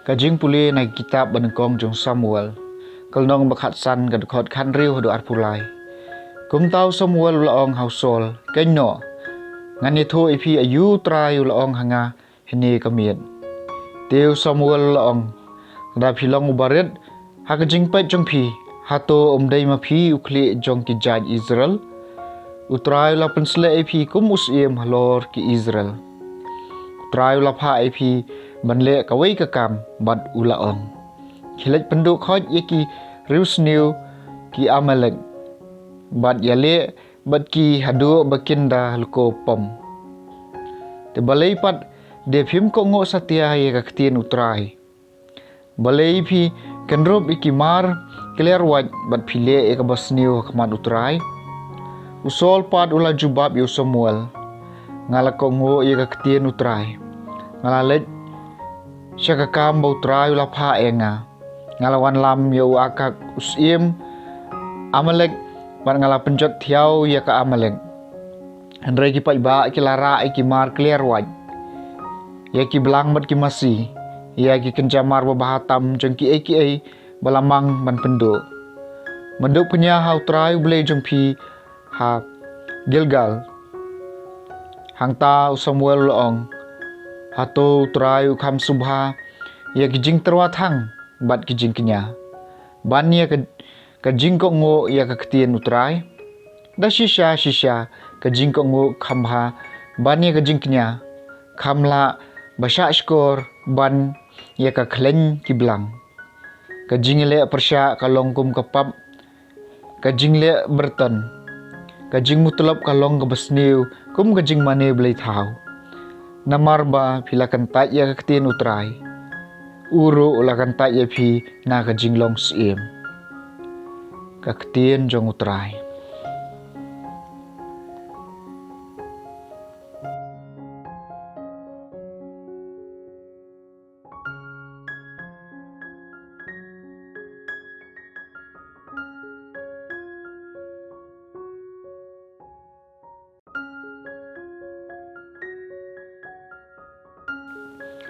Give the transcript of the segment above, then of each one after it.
Kajing puli na kitab banengkong jong Samuel. Kalnong bakhat san kadkot kan riu do arpulai. Kum tau Samuel laong hausol. Kenyo. Ngan itu ipi ayu trayu laong hanga hini kamien. Teu Samuel laong. Da pilong ubarit. Hakajing pet jong pi. Hato umdai mapi ukli jong ki jan Israel. Utrayu la pensle ipi kum usiem halor ki Israel. Utrayu la pa ipi banle kawai kakam bad ulaong. Kilat penduk khoj yaki riusniu ki Amalek. Bad yale bad ki hadu bakinda luko pom. Te balai pat de phim ko ngo satia ye kaktin utrai. Balai phi kenrop iki mar clear waj bad phile e kabasniu hakmat utrai. Usol pat ula jubab yu Samuel. Ngala ko ngo ye kaktin utrai. Ngala syakakam bau trai ula pha enga ngalawan lam yo akak usim Amalek ban ngala penjot thiau ya ka Amalek andre ki pai ba ki lara ki mar clear waj ya ki belang mat ki masi ya ki kencamar bahatam jeng ki ai balamang ban pendo menduk punya hau trai ble jeng pi ha Gilgal hangta Samuel loong Hato terayu kam subha ya kijing terwatang bat kijing kenya. Ban ya kijing kok ngo ya kaktian utrai. Da shisha kijing kok ngo kamha ban ya kijing kenya. Kamla basha skor ban ya kaklen kiblang. Kijing le persya kalong kum kapap. Kijing le berton. Kijing mutlap kalong kebesniu kum kijing mane belai thau. Namarba pilakan tak ya kaktin utrai. Uru ulakan tak ya pi na kajing long sim. Kaktin jong utrai.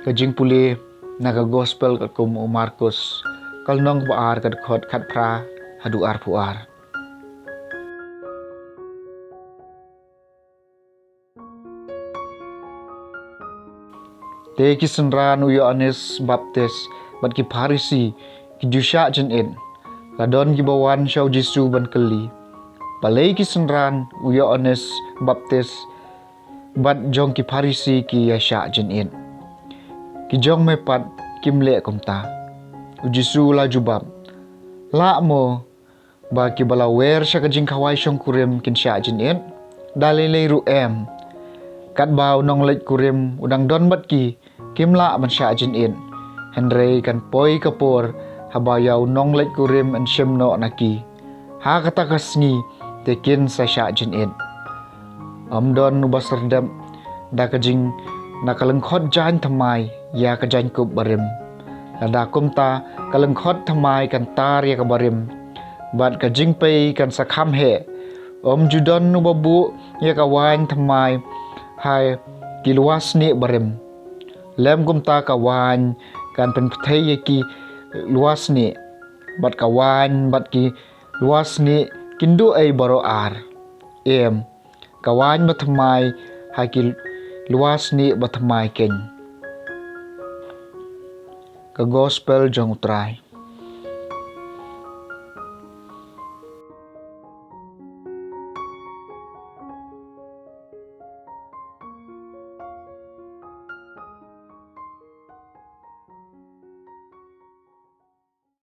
Kajing puli naga gospel kat kum Markus kalnong baar kat khot khat pra hadu ar puar. Te ki senran Yohanes Baptis bat ki Farisi ki jusha jen in ladon ki bawan syau Jesu ban keli. Palai ki senran Yohanes Baptis bat jong ki Farisi ki yasha jen in. Kijong mepat kimle komta. Ujisu la jubab. La mo ba ki balawer sya kajing kawai syong kurim kin sya jin in. Dalilei ruem. Kat bau nong leit kurim udang don bat ki kimla man sya jin in. Henry kan poi kapor habayau nong leit kurim en syemno naki. Ha kata kasngi tekin sa sya jin in. Amdon ubas redam da kajing nakalengkhot jan thamai ya kajan kup barim. Lada kumta kalengkhot thamai kan tar ya kabarim. Bat kajing pei kan sakham he. Judon nu babu ya kawan thamai hai kiluas ni barim. Lem kumta kawan kan pen pthai ya ki luas ni. Bat kawan bat ki luas ni kindu ai baro ar. Kawan bathamai hai ki luas ni bathamai ken. Ke gospel jong utrai.